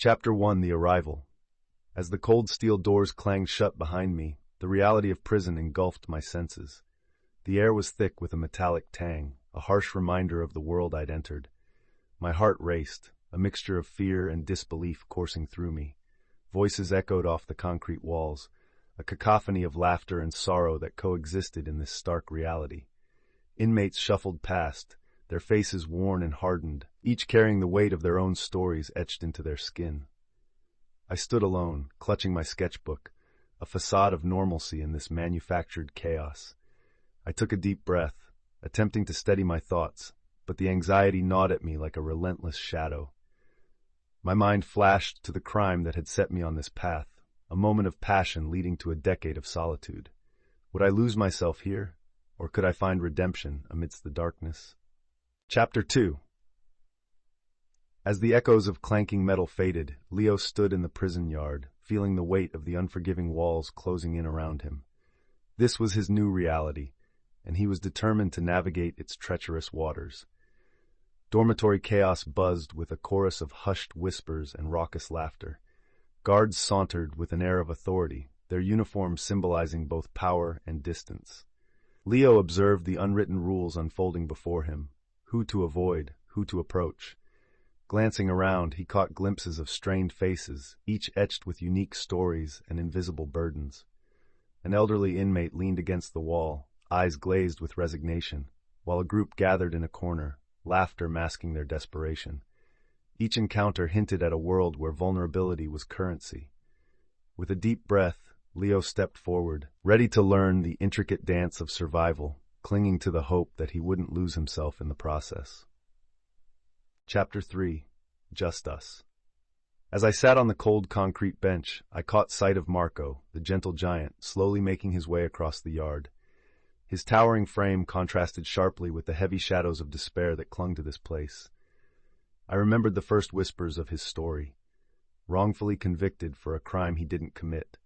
Chapter 1: The Arrival. As the cold steel doors clanged shut behind me, the reality of prison engulfed my senses. The air was thick with a metallic tang, a harsh reminder of the world I'd entered. My heart raced, a mixture of fear and disbelief coursing through me. Voices echoed off the concrete walls, a cacophony of laughter and sorrow that coexisted in this stark reality. Inmates shuffled past, their faces worn and hardened, each carrying the weight of their own stories etched into their skin. I stood alone, clutching my sketchbook, a facade of normalcy in this manufactured chaos. I took a deep breath, attempting to steady my thoughts, but the anxiety gnawed at me like a relentless shadow. My mind flashed to the crime that had set me on this path, a moment of passion leading to a decade of solitude. Would I lose myself here, or could I find redemption amidst the darkness? Chapter 2. As the echoes of clanking metal faded, Leo stood in the prison yard, feeling the weight of the unforgiving walls closing in around him. This was his new reality, and he was determined to navigate its treacherous waters. Dormitory chaos buzzed with a chorus of hushed whispers and raucous laughter. Guards sauntered with an air of authority, their uniforms symbolizing both power and distance. Leo observed the unwritten rules unfolding before him, who to avoid, who to approach. Glancing around, he caught glimpses of strained faces, each etched with unique stories and invisible burdens. An elderly inmate leaned against the wall, eyes glazed with resignation, while a group gathered in a corner, laughter masking their desperation. Each encounter hinted at a world where vulnerability was currency. With a deep breath, Leo stepped forward, ready to learn the intricate dance of survival, clinging to the hope that he wouldn't lose himself in the process. Chapter 3: Just Us. As I sat on the cold concrete bench, I caught sight of Marco, the gentle giant, slowly making his way across the yard. His towering frame contrasted sharply with the heavy shadows of despair that clung to this place. I remembered the first whispers of his story, wrongfully convicted for a crime he didn't commit.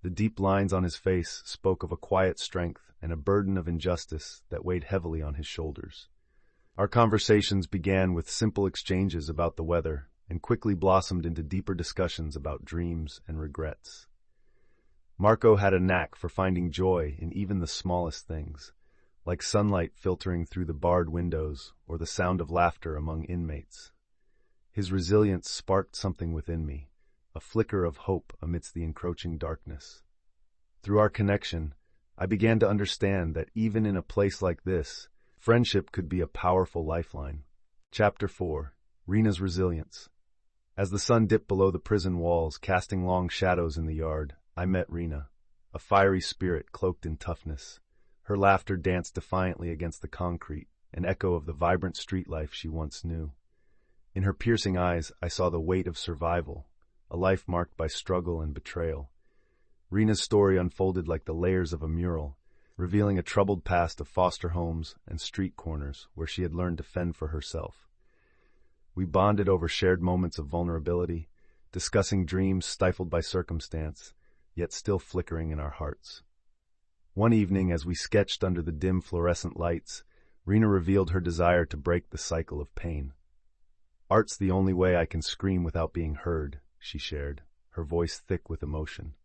The deep lines on his face spoke of a quiet strength and a burden of injustice that weighed heavily on his shoulders. Our conversations began with simple exchanges about the weather and quickly blossomed into deeper discussions about dreams and regrets. Marco had a knack for finding joy in even the smallest things, like sunlight filtering through the barred windows or the sound of laughter among inmates. His resilience sparked something within me, a flicker of hope amidst the encroaching darkness. Through our connection, I began to understand that even in a place like this, friendship could be a powerful lifeline. Chapter 4: Rena's Resilience. As the sun dipped below the prison walls, casting long shadows in the yard, I met Rena, a fiery spirit cloaked in toughness. Her laughter danced defiantly against the concrete, an echo of the vibrant street life she once knew. In her piercing eyes, I saw the weight of survival, a life marked by struggle and betrayal. Rena's story unfolded like the layers of a mural, revealing a troubled past of foster homes and street corners where she had learned to fend for herself. We bonded over shared moments of vulnerability, discussing dreams stifled by circumstance, yet still flickering in our hearts. One evening, as we sketched under the dim fluorescent lights, Rena revealed her desire to break the cycle of pain. "Art's the only way I can scream without being heard," she shared, her voice thick with emotion.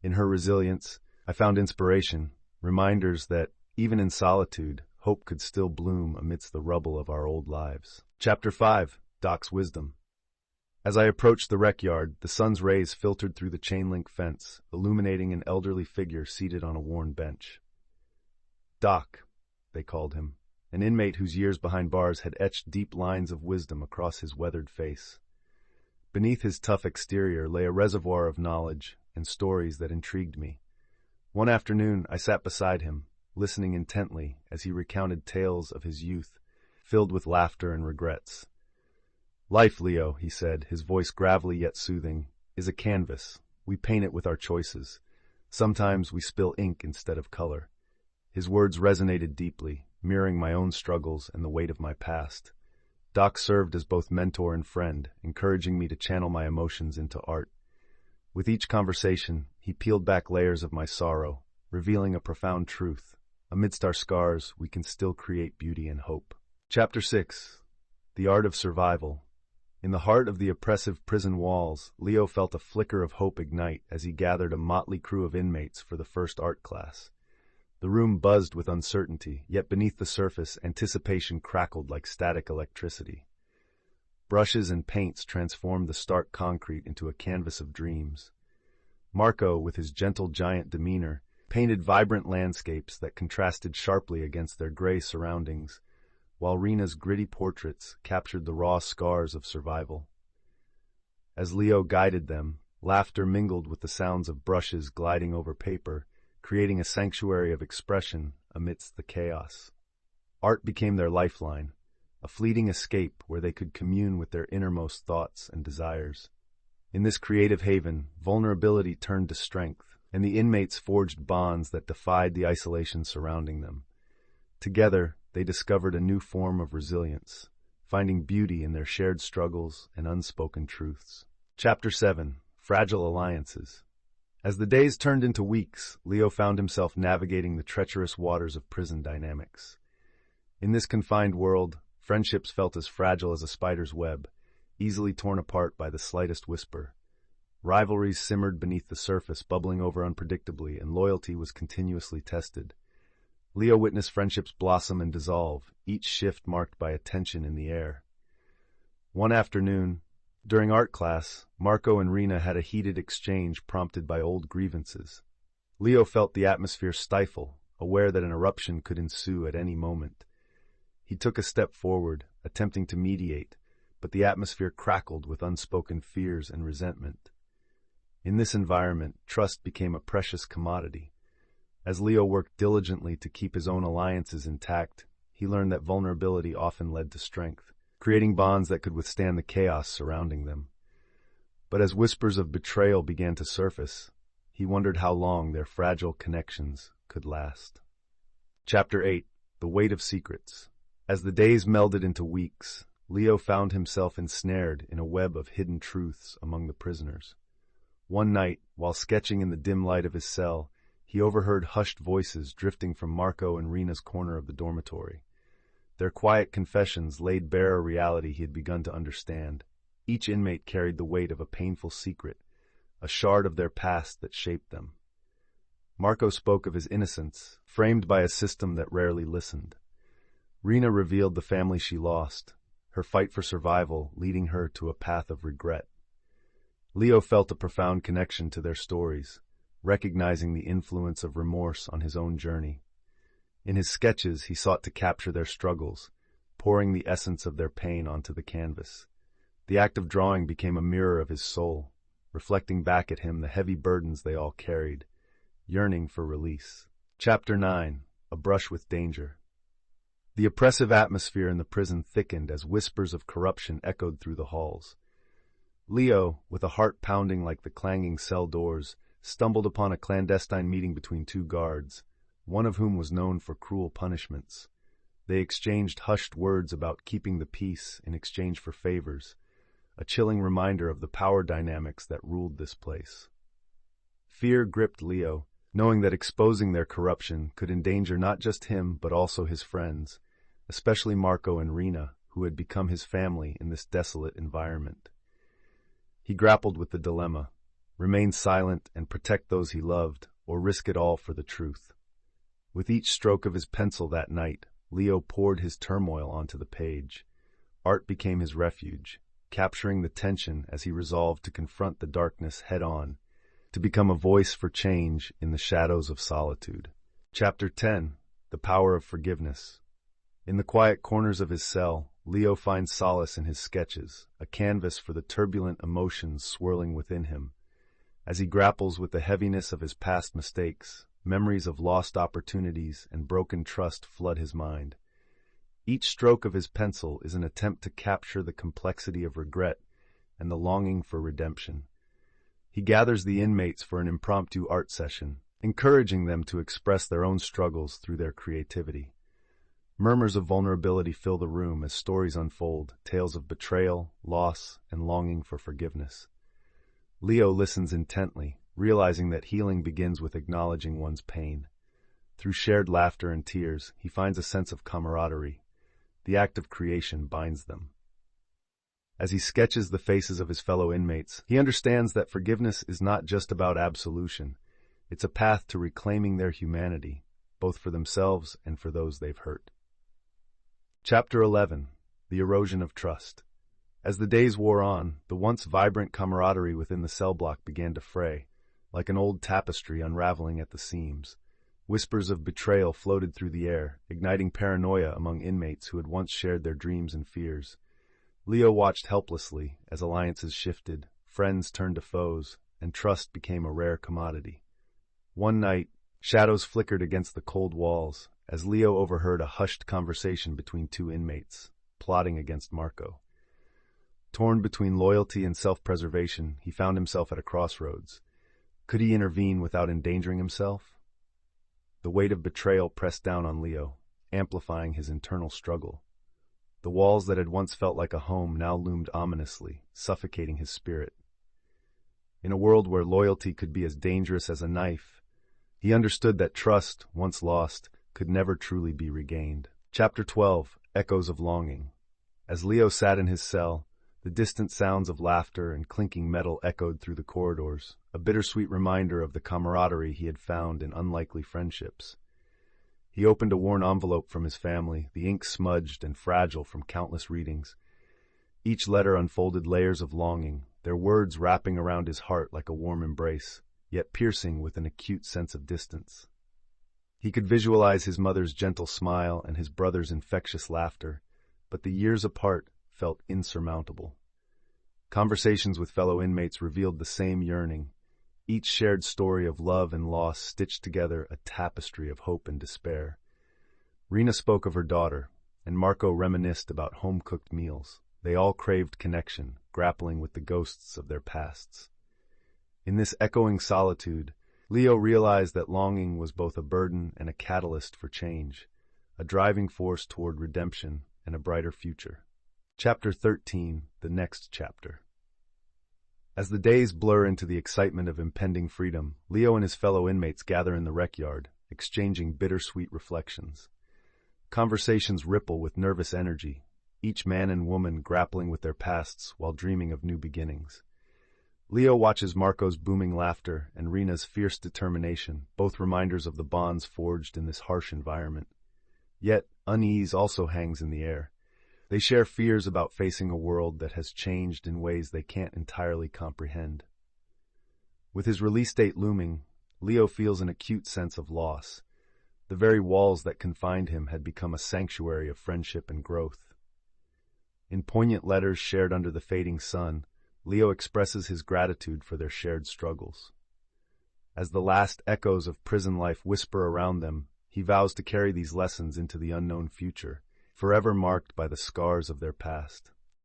In her resilience, I found inspiration, reminders that, even in solitude, hope could still bloom amidst the rubble of our old lives. Chapter 5: Doc's Wisdom. As I approached the rec yard, the sun's rays filtered through the chain-link fence, illuminating an elderly figure seated on a worn bench. Doc, they called him, an inmate whose years behind bars had etched deep lines of wisdom across his weathered face. Beneath his tough exterior lay a reservoir of knowledge and stories that intrigued me. One afternoon, I sat beside him, listening intently as he recounted tales of his youth, filled with laughter and regrets. "Life, Leo," he said, his voice gravelly yet soothing, "is a canvas. We paint it with our choices. Sometimes we spill ink instead of color." His words resonated deeply, mirroring my own struggles and the weight of my past. Doc served as both mentor and friend, encouraging me to channel my emotions into art. With each conversation, he peeled back layers of my sorrow, revealing a profound truth. Amidst our scars, we can still create beauty and hope. Chapter 6: The Art of Survival. In the heart of the oppressive prison walls, Leo felt a flicker of hope ignite as he gathered a motley crew of inmates for the first art class. The room buzzed with uncertainty, yet beneath the surface, anticipation crackled like static electricity. Brushes and paints transformed the stark concrete into a canvas of dreams. Marco, with his gentle giant demeanor, painted vibrant landscapes that contrasted sharply against their gray surroundings, while Rena's gritty portraits captured the raw scars of survival. As Leo guided them, laughter mingled with the sounds of brushes gliding over paper, creating a sanctuary of expression amidst the chaos. Art became their lifeline, a fleeting escape where they could commune with their innermost thoughts and desires. In this creative haven, vulnerability turned to strength, and the inmates forged bonds that defied the isolation surrounding them. Together, they discovered a new form of resilience, finding beauty in their shared struggles and unspoken truths. Chapter 7. Fragile Alliances. As the days turned into weeks, Leo found himself navigating the treacherous waters of prison dynamics. In this confined world, friendships felt as fragile as a spider's web, easily torn apart by the slightest whisper. Rivalries simmered beneath the surface, bubbling over unpredictably, and loyalty was continuously tested. Leo witnessed friendships blossom and dissolve, each shift marked by a tension in the air. One afternoon, during art class, Marco and Rena had a heated exchange prompted by old grievances. Leo felt the atmosphere stifle, aware that an eruption could ensue at any moment. He took a step forward, attempting to mediate, but the atmosphere crackled with unspoken fears and resentment. In this environment, trust became a precious commodity. As Leo worked diligently to keep his own alliances intact, he learned that vulnerability often led to strength, creating bonds that could withstand the chaos surrounding them. But as whispers of betrayal began to surface, he wondered how long their fragile connections could last. Chapter 8. The Weight of Secrets. As the days melded into weeks, Leo found himself ensnared in a web of hidden truths among the prisoners. One night, while sketching in the dim light of his cell, he overheard hushed voices drifting from Marco and Rena's corner of the dormitory. Their quiet confessions laid bare a reality he had begun to understand. Each inmate carried the weight of a painful secret, a shard of their past that shaped them. Marco spoke of his innocence, framed by a system that rarely listened. Rena revealed the family she lost, her fight for survival leading her to a path of regret. Leo felt a profound connection to their stories, recognizing the influence of remorse on his own journey. In his sketches, he sought to capture their struggles, pouring the essence of their pain onto the canvas. The act of drawing became a mirror of his soul, reflecting back at him the heavy burdens they all carried, yearning for release. Chapter 9. A Brush with Danger. The oppressive atmosphere in the prison thickened as whispers of corruption echoed through the halls. Leo, with a heart pounding like the clanging cell doors, stumbled upon a clandestine meeting between two guards, one of whom was known for cruel punishments. They exchanged hushed words about keeping the peace in exchange for favors, a chilling reminder of the power dynamics that ruled this place. Fear gripped Leo, knowing that exposing their corruption could endanger not just him but also his friends, especially Marco and Rena, who had become his family in this desolate environment. He grappled with the dilemma: remain silent and protect those he loved, or risk it all for the truth. With each stroke of his pencil that night, Leo poured his turmoil onto the page. Art became his refuge, capturing the tension as he resolved to confront the darkness head-on, to become a voice for change in the shadows of solitude. Chapter 10. The Power of Forgiveness. In the quiet corners of his cell, Leo finds solace in his sketches, a canvas for the turbulent emotions swirling within him. As he grapples with the heaviness of his past mistakes, memories of lost opportunities and broken trust flood his mind. Each stroke of his pencil is an attempt to capture the complexity of regret and the longing for redemption. He gathers the inmates for an impromptu art session, encouraging them to express their own struggles through their creativity. Murmurs of vulnerability fill the room as stories unfold, tales of betrayal, loss, and longing for forgiveness. Leo listens intently, realizing that healing begins with acknowledging one's pain. Through shared laughter and tears, he finds a sense of camaraderie. The act of creation binds them. As he sketches the faces of his fellow inmates, he understands that forgiveness is not just about absolution. It's a path to reclaiming their humanity, both for themselves and for those they've hurt. Chapter 11. The Erosion of Trust. As the days wore on, the once vibrant camaraderie within the cell block began to fray, like an old tapestry unraveling at the seams. Whispers of betrayal floated through the air, igniting paranoia among inmates who had once shared their dreams and fears. Leo watched helplessly as alliances shifted, friends turned to foes, and trust became a rare commodity. One night, shadows flickered against the cold walls as Leo overheard a hushed conversation between two inmates, plotting against Marco. Torn between loyalty and self-preservation, he found himself at a crossroads. Could he intervene without endangering himself? The weight of betrayal pressed down on Leo, amplifying his internal struggle. The walls that had once felt like a home now loomed ominously, suffocating his spirit. In a world where loyalty could be as dangerous as a knife, he understood that trust, once lost, could never truly be regained. Chapter 12. Echoes of Longing. As Leo sat in his cell, the distant sounds of laughter and clinking metal echoed through the corridors, a bittersweet reminder of the camaraderie he had found in unlikely friendships. He opened a worn envelope from his family, the ink smudged and fragile from countless readings. Each letter unfolded layers of longing, their words wrapping around his heart like a warm embrace, yet piercing with an acute sense of distance. He could visualize his mother's gentle smile and his brother's infectious laughter, but the years apart felt insurmountable. Conversations with fellow inmates revealed the same yearning, each shared story of love and loss stitched together a tapestry of hope and despair. Rena spoke of her daughter, and Marco reminisced about home-cooked meals. They all craved connection, grappling with the ghosts of their pasts. In this echoing solitude, Leo realized that longing was both a burden and a catalyst for change, a driving force toward redemption and a brighter future. Chapter 13. The Next Chapter. As the days blur into the excitement of impending freedom, Leo and his fellow inmates gather in the rec yard, exchanging bittersweet reflections. Conversations ripple with nervous energy, each man and woman grappling with their pasts while dreaming of new beginnings. Leo watches Marco's booming laughter and Rena's fierce determination, both reminders of the bonds forged in this harsh environment. Yet, unease also hangs in the air. They share fears about facing a world that has changed in ways they can't entirely comprehend. With his release date looming, Leo feels an acute sense of loss. The very walls that confined him had become a sanctuary of friendship and growth. In poignant letters shared under the fading sun, Leo expresses his gratitude for their shared struggles. As the last echoes of prison life whisper around them, he vows to carry these lessons into the unknown future, forever marked by the scars of their past.